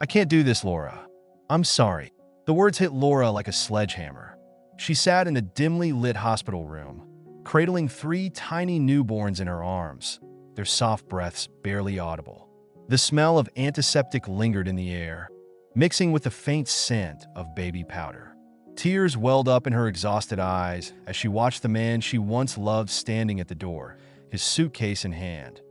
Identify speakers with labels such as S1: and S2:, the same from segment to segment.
S1: I can't do this, Laura. I'm sorry. The words hit Laura like a sledgehammer. She sat in a dimly lit hospital room, cradling three tiny newborns in her arms, their soft breaths barely audible. The smell of antiseptic lingered in the air, mixing with the faint scent of baby powder. Tears welled up in her exhausted eyes as she watched the man she once loved standing at the door, his suitcase in hand.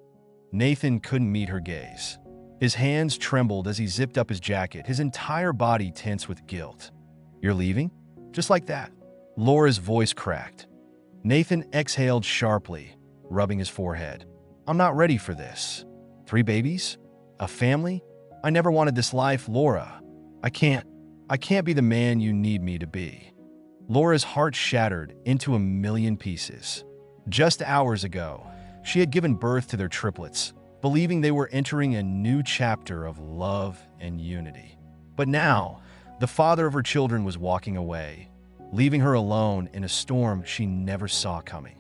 S1: Nathan couldn't meet her gaze. His hands trembled as he zipped up his jacket, his entire body tense with guilt. "You're leaving? Just like that?" Laura's voice cracked. Nathan exhaled sharply, rubbing his forehead. "I'm not ready for this. 3 babies? A family? I never wanted this life, Laura. I can't be the man you need me to be." Laura's heart shattered into a million pieces. Just hours ago, she had given birth to their triplets, believing they were entering a new chapter of love and unity. But now, the father of her children was walking away, leaving her alone in a storm she never saw coming.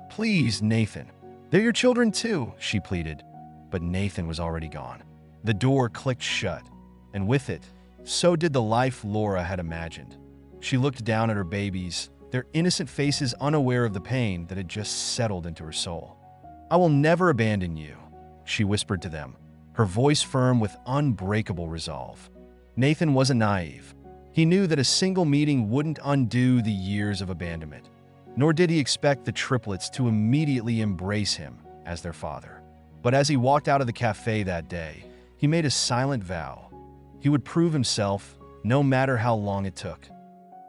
S1: "Please, Nathan. They're your children too," she pleaded. But Nathan was already gone. The door clicked shut, and with it, so did the life Laura had imagined. She looked down at her babies, their innocent faces unaware of the pain that had just settled into her soul. "I will never abandon you," she whispered to them, her voice firm with unbreakable resolve. Nathan wasn't naive. He knew that a single meeting wouldn't undo the years of abandonment, nor did he expect the triplets to immediately embrace him as their father. But as he walked out of the cafe that day, he made a silent vow. He would prove himself, no matter how long it took.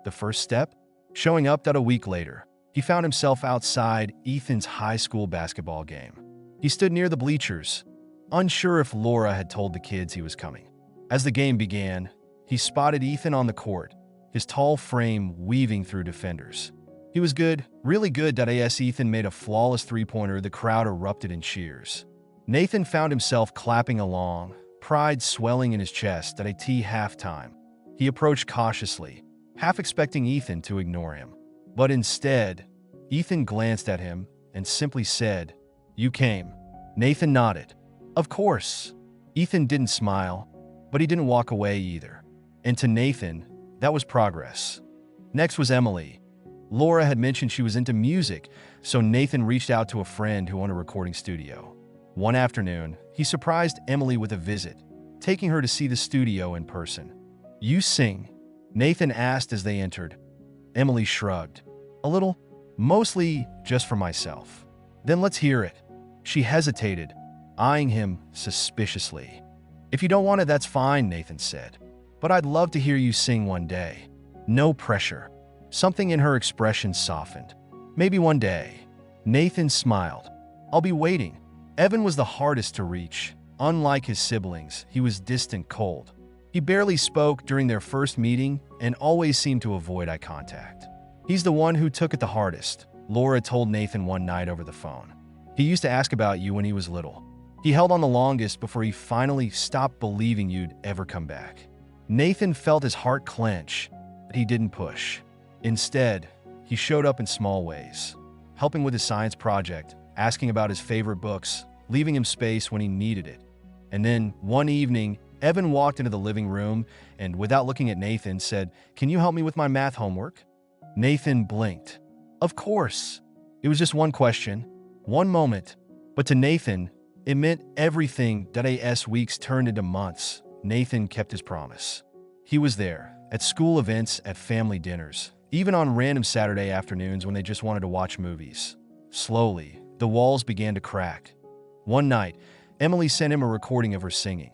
S1: The first step? Showing up that a week later, he found himself outside Ethan's high school basketball game. He stood near the bleachers, unsure if Laura had told the kids he was coming. As the game began, he spotted Ethan on the court, his tall frame weaving through defenders. He was good, really good. As Ethan made a flawless three-pointer, the crowd erupted in cheers. Nathan found himself clapping along, pride swelling in his chest at halftime. He approached cautiously, half expecting Ethan to ignore him. But instead, Ethan glanced at him and simply said, "You came." Nathan nodded. "Of course." Ethan didn't smile, but he didn't walk away either. And to Nathan, that was progress. Next was Emily. Laura had mentioned she was into music, so Nathan reached out to a friend who owned a recording studio. One afternoon, he surprised Emily with a visit, taking her to see the studio in person. "You sing?" Nathan asked as they entered. Emily shrugged. "A little, mostly just for myself." "Then let's hear it." She hesitated, eyeing him suspiciously. "If you don't want it, that's fine," Nathan said. "But I'd love to hear you sing one day." No pressure. Something in her expression softened. "Maybe one day." Nathan smiled. "I'll be waiting." Evan was the hardest to reach. Unlike his siblings, he was distant, cold. He barely spoke during their first meeting and always seemed to avoid eye contact. "He's the one who took it the hardest," Laura told Nathan one night over the phone. "He used to ask about you when he was little. He held on the longest before he finally stopped believing you'd ever come back." Nathan felt his heart clench, but he didn't push. Instead, he showed up in small ways, helping with his science project, asking about his favorite books, leaving him space when he needed it. And then, one evening, Evan walked into the living room and, without looking at Nathan, said, "Can you help me with my math homework?" Nathan blinked. Of course. It was just one question, one moment. But to Nathan, it meant everything. As weeks turned into months, Nathan kept his promise. He was there, at school events, at family dinners, even on random Saturday afternoons when they just wanted to watch movies. Slowly, the walls began to crack. One night, Emily sent him a recording of her singing.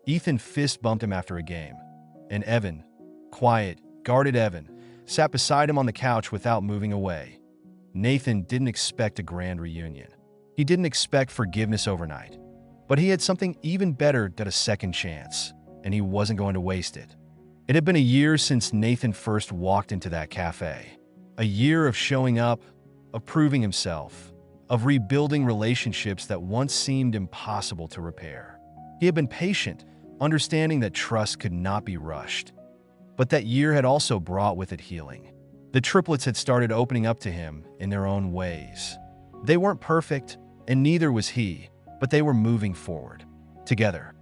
S1: Ethan fist bumped him after a game, and Evan, quiet, guarded Evan, sat beside him on the couch without moving away. Nathan didn't expect a grand reunion. He didn't expect forgiveness overnight. But he had something even better than a second chance, and he wasn't going to waste it. It had been a year since Nathan first walked into that cafe. A year of showing up, of proving himself, of rebuilding relationships that once seemed impossible to repair. He had been patient, understanding that trust could not be rushed. But that year had also brought with it healing. The triplets had started opening up to him in their own ways. They weren't perfect, and neither was he, but they were moving forward, together.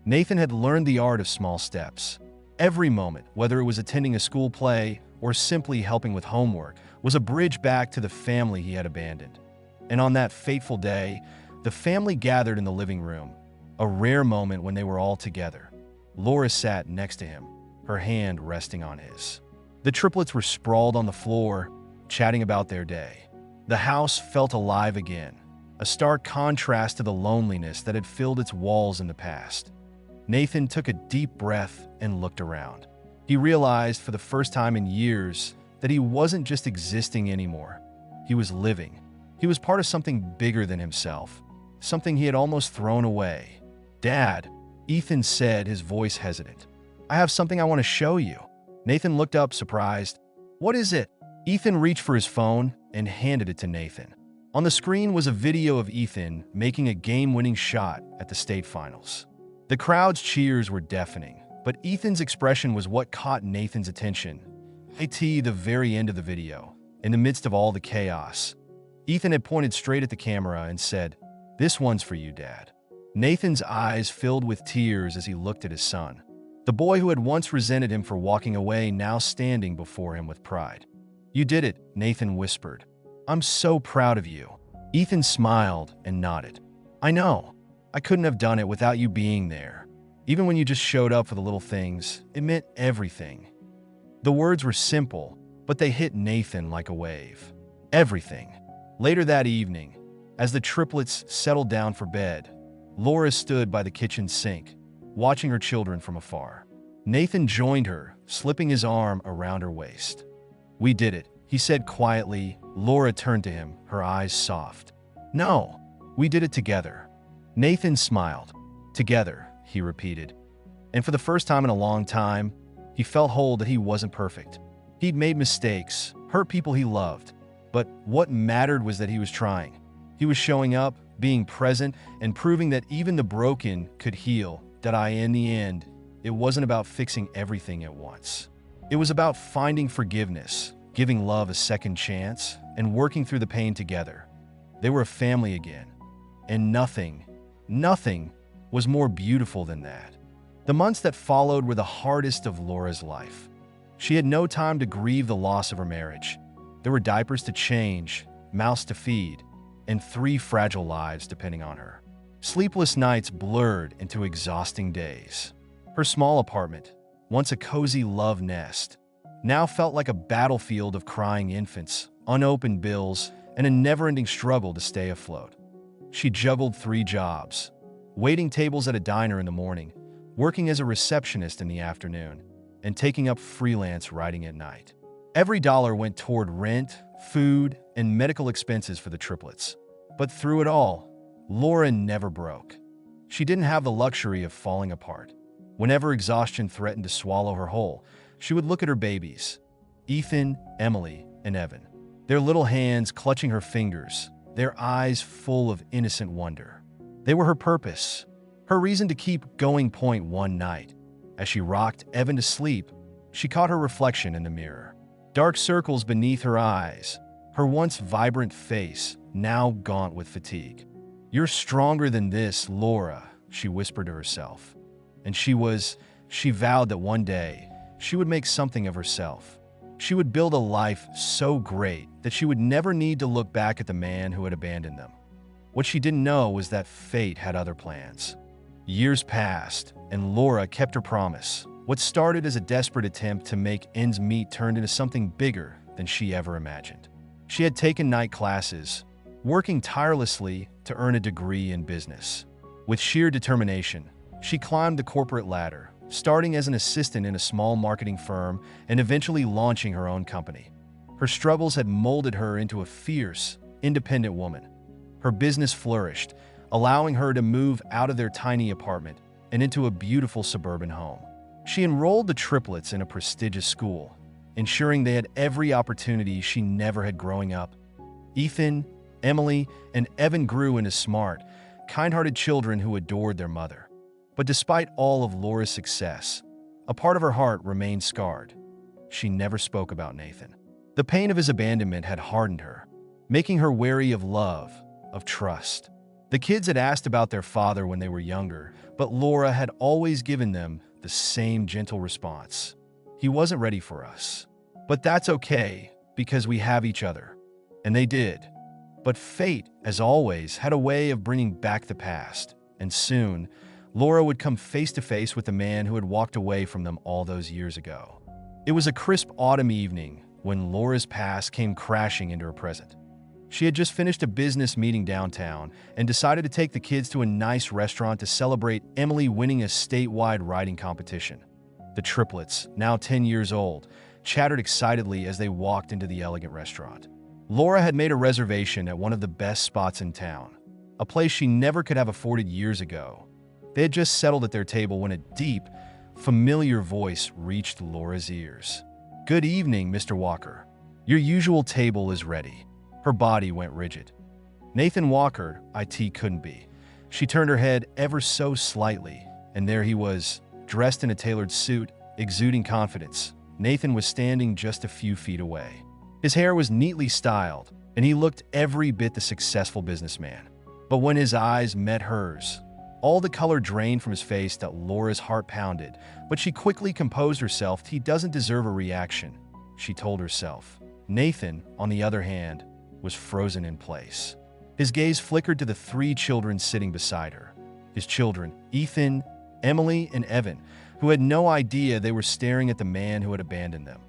S1: Nathan had learned the art of small steps. Every moment, whether it was attending a school play or simply helping with homework, was a bridge back to the family he had abandoned. And on that fateful day, the family gathered in the living room, a rare moment when they were all together. Laura sat next to him, her hand resting on his. The triplets were sprawled on the floor, chatting about their day. The house felt alive again, a stark contrast to the loneliness that had filled its walls in the past. Nathan took a deep breath and looked around. He realized for the first time in years that he wasn't just existing anymore. He was living. He was part of something bigger than himself, something he had almost thrown away. "Dad," Ethan said, his voice hesitant. "I have something I want to show you." Nathan looked up, surprised. "What is it?" Ethan reached for his phone and handed it to Nathan. On the screen was a video of Ethan making a game-winning shot at the state finals. The crowd's cheers were deafening, but Ethan's expression was what caught Nathan's attention. At the very end of the video, in the midst of all the chaos, Ethan had pointed straight at the camera and said, "This one's for you, Dad." Nathan's eyes filled with tears as he looked at his son. The boy who had once resented him for walking away now standing before him with pride. "You did it," Nathan whispered. "I'm so proud of you." Ethan smiled and nodded. "I know. I couldn't have done it without you being there. Even when you just showed up for the little things, it meant everything." The words were simple, but they hit Nathan like a wave. Everything. Later that evening, as the triplets settled down for bed, Laura stood by the kitchen sink, watching her children from afar. Nathan joined her, slipping his arm around her waist. "We did it," he said quietly. Laura turned to him, her eyes soft. "No, we did it together." Nathan smiled. "Together," he repeated. And for the first time in a long time, he felt whole that he wasn't perfect. He'd made mistakes, hurt people he loved. But what mattered was that he was trying. He was showing up, being present, and proving that even the broken could heal. That in the end, it wasn't about fixing everything at once. It was about finding forgiveness, giving love a second chance, and working through the pain together. They were a family again. And nothing was more beautiful than that. The months that followed were the hardest of Laura's life. She had no time to grieve the loss of her marriage. There were diapers to change, mouths to feed, and 3 fragile lives depending on her. Sleepless nights blurred into exhausting days. Her small apartment, once a cozy love nest, now felt like a battlefield of crying infants, unopened bills, and a never-ending struggle to stay afloat. She juggled 3 jobs, waiting tables at a diner in the morning, working as a receptionist in the afternoon, and taking up freelance writing at night. Every dollar went toward rent, food, and medical expenses for the triplets. But through it all, Laura never broke. She didn't have the luxury of falling apart. Whenever exhaustion threatened to swallow her whole, she would look at her babies, Ethan, Emily, and Evan. Their little hands clutching her fingers, their eyes full of innocent wonder. They were her purpose, her reason to keep going. One night, as she rocked Evan to sleep, she caught her reflection in the mirror. Dark circles beneath her eyes, her once vibrant face now gaunt with fatigue. "You're stronger than this, Laura," she whispered to herself. And she vowed that one day she would make something of herself. She would build a life so great that she would never need to look back at the man who had abandoned them. What she didn't know was that fate had other plans. Years passed, and Laura kept her promise. What started as a desperate attempt to make ends meet turned into something bigger than she ever imagined. She had taken night classes, working tirelessly to earn a degree in business. With sheer determination, she climbed the corporate ladder, starting as an assistant in a small marketing firm and eventually launching her own company. Her struggles had molded her into a fierce, independent woman. Her business flourished, allowing her to move out of their tiny apartment and into a beautiful suburban home. She enrolled the triplets in a prestigious school, ensuring they had every opportunity she never had growing up. Ethan, Emily, and Evan grew into smart, kind-hearted children who adored their mother. But despite all of Laura's success, a part of her heart remained scarred. She never spoke about Nathan. The pain of his abandonment had hardened her, making her wary of love, of trust. The kids had asked about their father when they were younger, but Laura had always given them the same gentle response. He wasn't ready for us. But that's okay, because we have each other. And they did. But fate, as always, had a way of bringing back the past. And soon, Laura would come face to face with the man who had walked away from them all those years ago. It was a crisp autumn evening when Laura's past came crashing into her present. She had just finished a business meeting downtown and decided to take the kids to a nice restaurant to celebrate Emily winning a statewide riding competition. The Triplets, now 10 years old, chattered excitedly as they walked into the elegant restaurant. Laura had made a reservation at one of the best spots in town, a place she never could have afforded years ago. They had just settled at their table when a deep, familiar voice reached Laura's ears. "Good evening, Mr. Walker. Your usual table is ready." Her body went rigid. Nathan Walker, IT couldn't be. She turned her head ever so slightly, and there he was, dressed in a tailored suit, exuding confidence. Nathan was standing just a few feet away. His hair was neatly styled, and he looked every bit the successful businessman. But when his eyes met hers, all the color drained from his face that Laura's heart pounded, but she quickly composed herself. He doesn't deserve a reaction, she told herself. Nathan, on the other hand, was frozen in place. His gaze flickered to the 3 children sitting beside her. His children, Ethan, Emily, and Evan, who had no idea they were staring at the man who had abandoned them.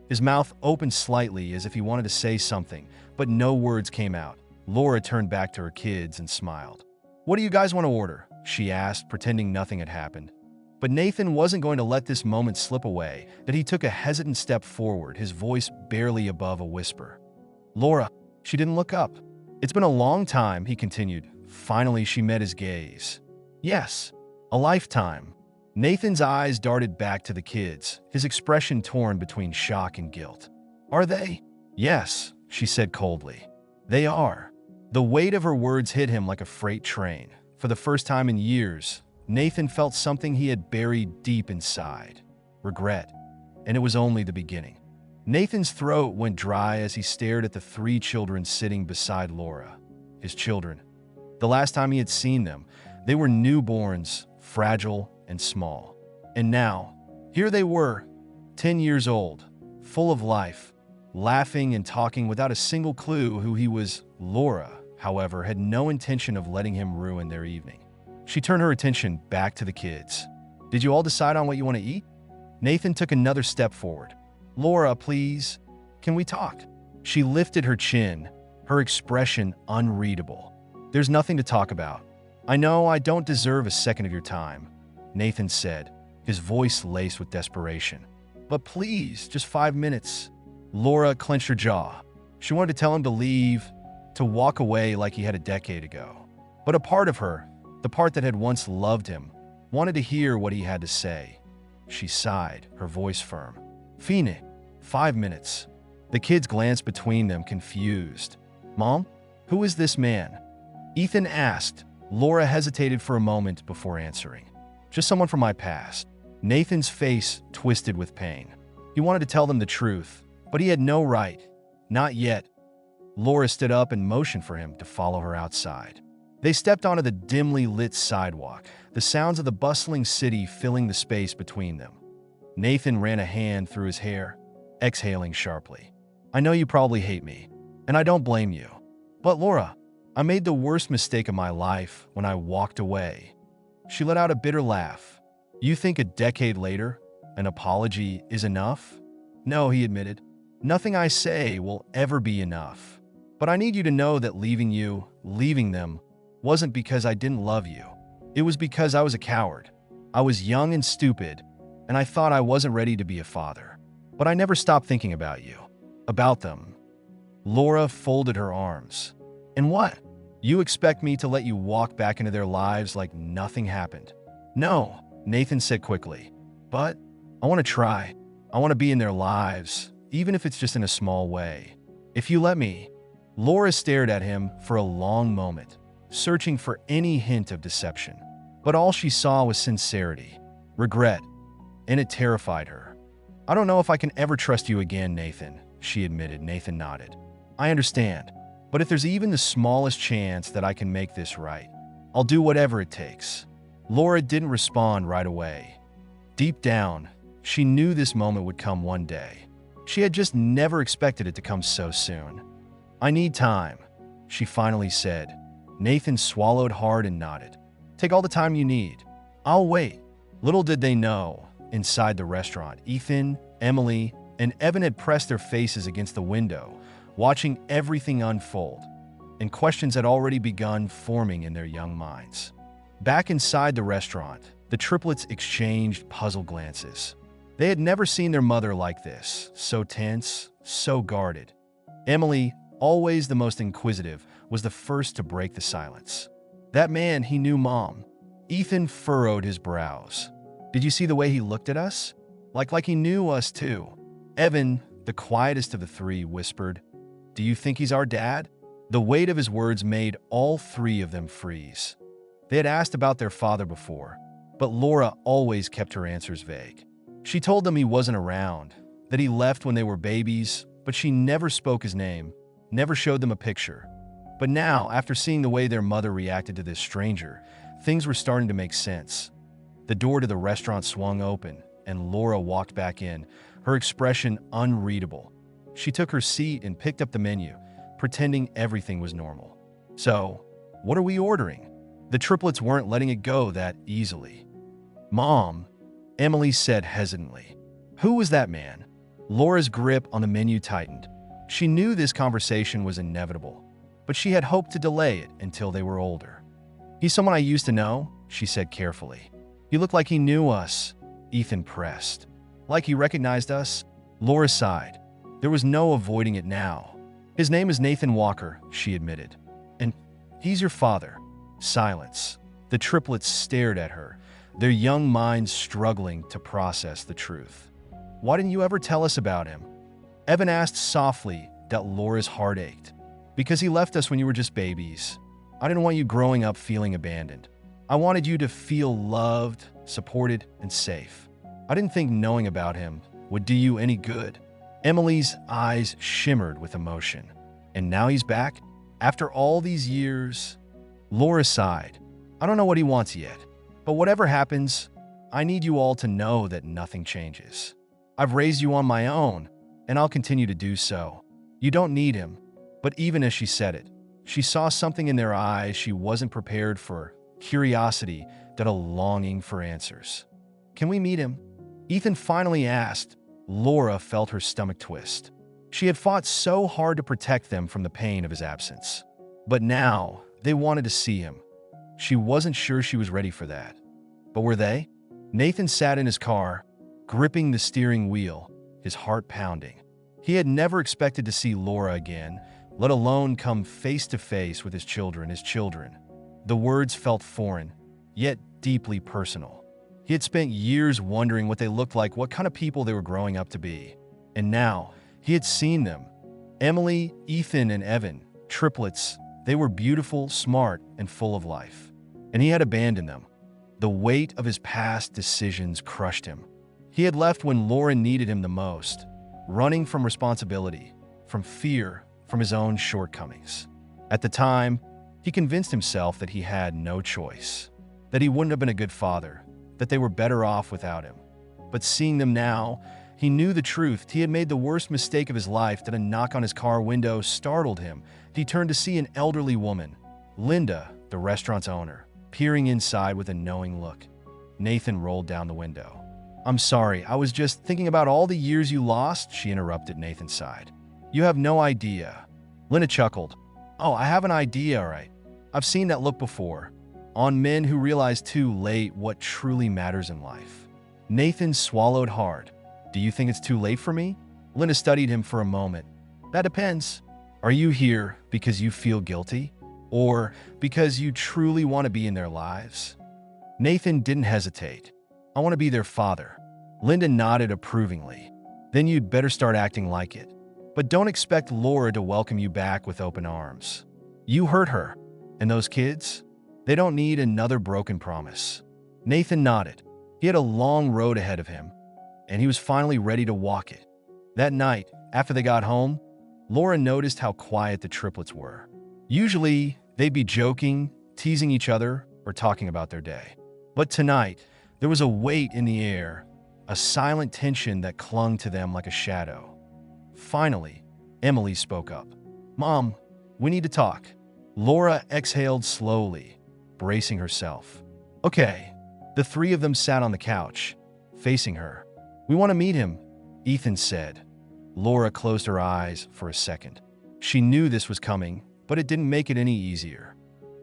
S1: His mouth opened slightly as if he wanted to say something, but no words came out. Laura turned back to her kids and smiled. "What do you guys want to order?" she asked, pretending nothing had happened. But Nathan wasn't going to let this moment slip away, that he took a hesitant step forward, his voice barely above a whisper. "Laura." She didn't look up. "It's been a long time," he continued. Finally, she met his gaze. "Yes, a lifetime." Nathan's eyes darted back to the kids, his expression torn between shock and guilt. "Are they?" "Yes," she said coldly. "They are." The weight of her words hit him like a freight train. For the first time in years, Nathan felt something he had buried deep inside. Regret. And it was only the beginning. Nathan's throat went dry as he stared at the 3 children sitting beside Laura. His children. The last time he had seen them, they were newborns, fragile and small. And now, here they were, 10 years old, full of life, laughing and talking without a single clue who he was. Laura, however, had no intention of letting him ruin their evening. She turned her attention back to the kids. "Did you all decide on what you want to eat?" Nathan took another step forward. "Laura, please, can we talk?" She lifted her chin, her expression unreadable. "There's nothing to talk about. I know I don't deserve a second of your time," Nathan said, his voice laced with desperation. "But please, just 5 minutes." Laura clenched her jaw. She wanted to tell him to leave, to walk away like he had a decade ago. But a part of her, the part that had once loved him, wanted to hear what he had to say. She sighed, her voice firm. "Fine, 5 minutes." The kids glanced between them, confused. "Mom, who is this man?" Ethan asked. Laura hesitated for a moment before answering. "Just someone from my past." Nathan's face twisted with pain. He wanted to tell them the truth, but he had no right. Not yet. Laura stood up and motioned for him to follow her outside. They stepped onto the dimly lit sidewalk, the sounds of the bustling city filling the space between them. Nathan ran a hand through his hair, exhaling sharply. "I know you probably hate me, and I don't blame you. But Laura, I made the worst mistake of my life when I walked away." She let out a bitter laugh. "You think a decade later, an apology is enough?" "No," he admitted. "Nothing I say will ever be enough. But I need you to know that leaving them, wasn't because I didn't love you. It was because I was a coward. I was young and stupid, and I thought I wasn't ready to be a father. But I never stopped thinking about you. About them." Laura folded her arms. "And what? You expect me to let you walk back into their lives like nothing happened?" "No," Nathan said quickly. "But I want to try. I want to be in their lives, even if it's just in a small way. If you let me." Laura stared at him for a long moment, searching for any hint of deception. But all she saw was sincerity, regret, and it terrified her. "I don't know if I can ever trust you again, Nathan," she admitted. Nathan nodded. "I understand. But if there's even the smallest chance that I can make this right, I'll do whatever it takes." Laura didn't respond right away. Deep down, she knew this moment would come one day. She had just never expected it to come so soon. "I need time," she finally said. Nathan swallowed hard and nodded. "Take all the time you need. I'll wait." Little did they know, inside the restaurant, Ethan, Emily, and Evan had pressed their faces against the window, watching everything unfold, and questions had already begun forming in their young minds. Back inside the restaurant, the triplets exchanged puzzled glances. They had never seen their mother like this, so tense, so guarded. Emily, always the most inquisitive, was the first to break the silence. "That man, he knew Mom." Ethan furrowed his brows. "Did you see the way he looked at us? Like he knew us too." Evan, the quietest of the three, whispered, "Do you think he's our dad?" The weight of his words made all three of them freeze. They had asked about their father before, but Laura always kept her answers vague. She told them he wasn't around, that he left when they were babies, but she never spoke his name, never showed them a picture. But now, after seeing the way their mother reacted to this stranger, things were starting to make sense. The door to the restaurant swung open, and Laura walked back in, her expression unreadable. She took her seat and picked up the menu, pretending everything was normal. "So, what are we ordering?" The triplets weren't letting it go that easily. "Mom," Emily said hesitantly. "Who was that man?" Laura's grip on the menu tightened. She knew this conversation was inevitable, but she had hoped to delay it until they were older. "He's someone I used to know," she said carefully. "He looked like he knew us," Ethan pressed. "Like he recognized us?" Laura sighed. There was no avoiding it now. "His name is Nathan Walker," she admitted. "And he's your father." Silence. The triplets stared at her, their young minds struggling to process the truth. "Why didn't you ever tell us about him?" Evan asked softly that Laura's heart ached. "Because he left us when you were just babies. I didn't want you growing up feeling abandoned. I wanted you to feel loved, supported, and safe. I didn't think knowing about him would do you any good." Emily's eyes shimmered with emotion. "And now he's back? After all these years?" Laura sighed. "I don't know what he wants yet, but whatever happens, I need you all to know that nothing changes. I've raised you on my own, and I'll continue to do so. You don't need him." But even as she said it, she saw something in their eyes she wasn't prepared for, curiosity that a longing for answers. "Can we meet him?" Ethan finally asked. Laura felt her stomach twist. She had fought so hard to protect them from the pain of his absence. But now, they wanted to see him. She wasn't sure she was ready for that. But were they? Nathan sat in his car, gripping the steering wheel, his heart pounding. He had never expected to see Laura again, let alone come face to face with his children. The words felt foreign, yet deeply personal. He had spent years wondering what they looked like, what kind of people they were growing up to be. And now, he had seen them. Emily, Ethan, and Evan, triplets, they were beautiful, smart, and full of life. And he had abandoned them. The weight of his past decisions crushed him. He had left when Laura needed him the most, running from responsibility, from fear, from his own shortcomings. At the time, he convinced himself that he had no choice, that he wouldn't have been a good father, that they were better off without him. But seeing them now, he knew the truth. He had made the worst mistake of his life, that a knock on his car window startled him. He turned to see an elderly woman, Linda, the restaurant's owner, peering inside with a knowing look. Nathan rolled down the window. "I'm sorry, I was just thinking about all the years you lost," she interrupted. Nathan sighed. "You have no idea." Linda chuckled. "Oh, I have an idea, all right. I've seen that look before, on men who realize too late what truly matters in life." Nathan swallowed hard. "Do you think it's too late for me?" Linda studied him for a moment. "That depends. Are you here because you feel guilty? Or because you truly want to be in their lives?" Nathan didn't hesitate. "I want to be their father." Linda nodded approvingly. "Then you'd better start acting like it. But don't expect Laura to welcome you back with open arms. You hurt her. And those kids? They don't need another broken promise." Nathan nodded. He had a long road ahead of him, and he was finally ready to walk it. That night, after they got home, Laura noticed how quiet the triplets were. Usually, they'd be joking, teasing each other, or talking about their day. But tonight, there was a weight in the air, a silent tension that clung to them like a shadow. Finally, Emily spoke up. "Mom, we need to talk." Laura exhaled slowly, bracing herself. "Okay." The three of them sat on the couch, facing her. "We want to meet him," Ethan said. Laura closed her eyes for a second. She knew this was coming, but it didn't make it any easier.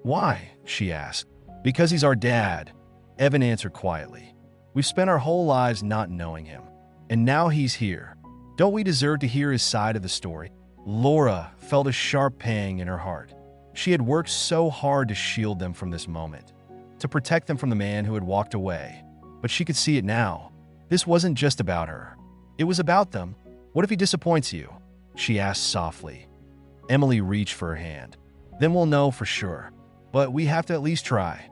S1: "Why?" she asked. "Because he's our dad," Evan answered quietly. "We've spent our whole lives not knowing him, and now he's here. Don't we deserve to hear his side of the story?" Laura felt a sharp pang in her heart. She had worked so hard to shield them from this moment, to protect them from the man who had walked away. But she could see it now. This wasn't just about her. It was about them. "What if he disappoints you?" she asked softly. Emily reached for her hand. "Then we'll know for sure. But we have to at least try."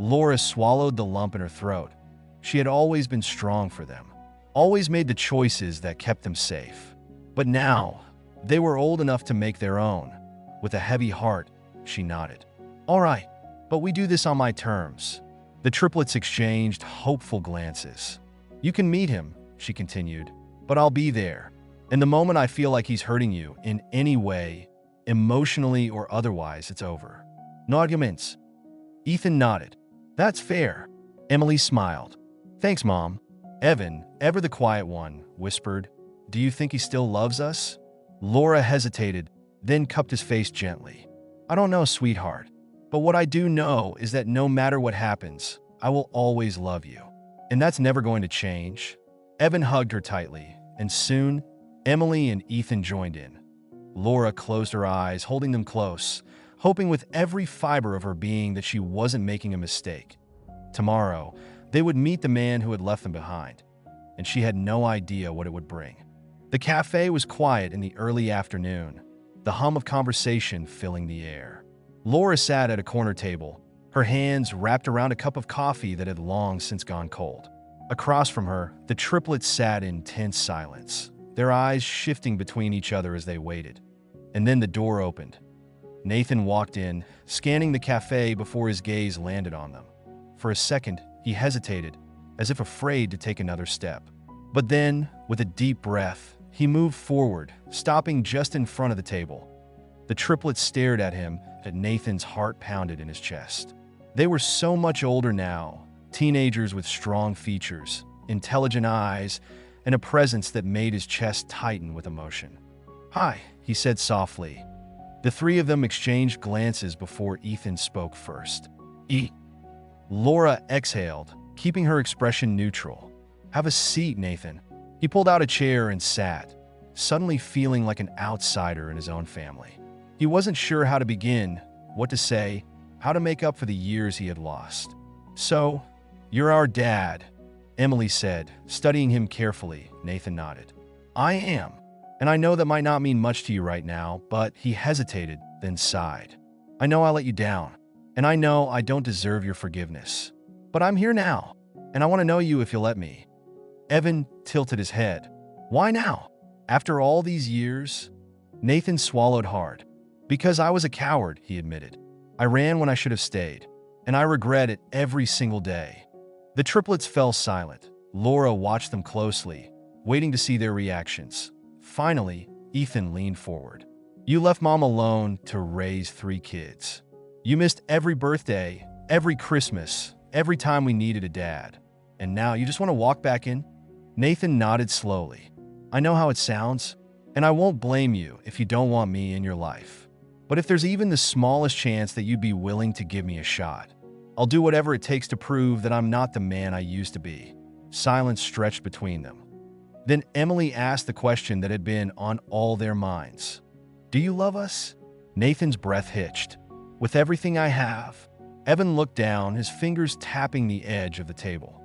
S1: Laura swallowed the lump in her throat. She had always been strong for them, always made the choices that kept them safe. But now, they were old enough to make their own. With a heavy heart, she nodded. "All right, but we do this on my terms." The triplets exchanged hopeful glances. "You can meet him," she continued, "but I'll be there. And the moment I feel like he's hurting you in any way, emotionally or otherwise, it's over. No arguments." Ethan nodded. "That's fair." Emily smiled. "Thanks, Mom." Evan, ever the quiet one, whispered, "Do you think he still loves us?" Laura hesitated, then cupped his face gently. "I don't know, sweetheart. But what I do know is that no matter what happens, I will always love you. And that's never going to change." Evan hugged her tightly, and soon, Emily and Ethan joined in. Laura closed her eyes, holding them close, hoping with every fiber of her being that she wasn't making a mistake. Tomorrow, they would meet the man who had left them behind, and she had no idea what it would bring. The cafe was quiet in the early afternoon, the hum of conversation filling the air. Laura sat at a corner table, her hands wrapped around a cup of coffee that had long since gone cold. Across from her, the triplets sat in tense silence, their eyes shifting between each other as they waited. And then the door opened. Nathan walked in, scanning the cafe before his gaze landed on them. For a second, he hesitated, as if afraid to take another step. But then, with a deep breath, he moved forward, stopping just in front of the table. The triplets stared at him, and Nathan's heart pounded in his chest. They were so much older now, teenagers with strong features, intelligent eyes, and a presence that made his chest tighten with emotion. "Hi," he said softly. The three of them exchanged glances before Ethan spoke first. Laura exhaled, keeping her expression neutral. "Have a seat, Nathan." He pulled out a chair and sat, suddenly feeling like an outsider in his own family. He wasn't sure how to begin, what to say, how to make up for the years he had lost. "So, you're our dad," Emily said, studying him carefully. Nathan nodded. "I am. And I know that might not mean much to you right now," but he hesitated, then sighed. "I know I let you down, and I know I don't deserve your forgiveness. But I'm here now, and I want to know you if you'll let me." Evan tilted his head. "Why now? After all these years?" Nathan swallowed hard. "Because I was a coward," he admitted. "I ran when I should have stayed, and I regret it every single day." The triplets fell silent. Laura watched them closely, waiting to see their reactions. Finally, Ethan leaned forward. "You left Mom alone to raise 3 kids. You missed every birthday, every Christmas, every time we needed a dad. And now you just want to walk back in?" Nathan nodded slowly. "I know how it sounds, and I won't blame you if you don't want me in your life. But if there's even the smallest chance that you'd be willing to give me a shot, I'll do whatever it takes to prove that I'm not the man I used to be." Silence stretched between them. Then Emily asked the question that had been on all their minds. "Do you love us?" Nathan's breath hitched. "With everything I have." Evan looked down, his fingers tapping the edge of the table.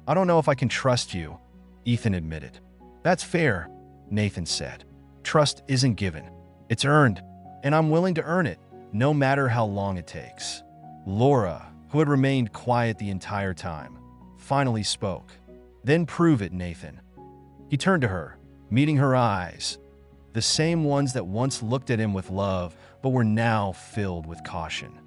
S1: "I don't know if I can trust you," Ethan admitted. "That's fair," Nathan said. "Trust isn't given. It's earned, and I'm willing to earn it, no matter how long it takes." Laura, who had remained quiet the entire time, finally spoke. "Then prove it, Nathan." He turned to her, meeting her eyes, the same ones that once looked at him with love, but were now filled with caution.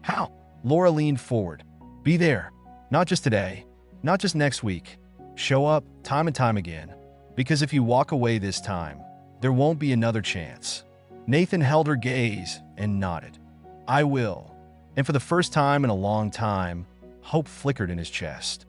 S1: How? Laura leaned forward. Be there. Not just today. Not just next week. Show up time and time again. Because if you walk away this time, there won't be another chance. Nathan held her gaze and nodded. I will. And for the first time in a long time, hope flickered in his chest.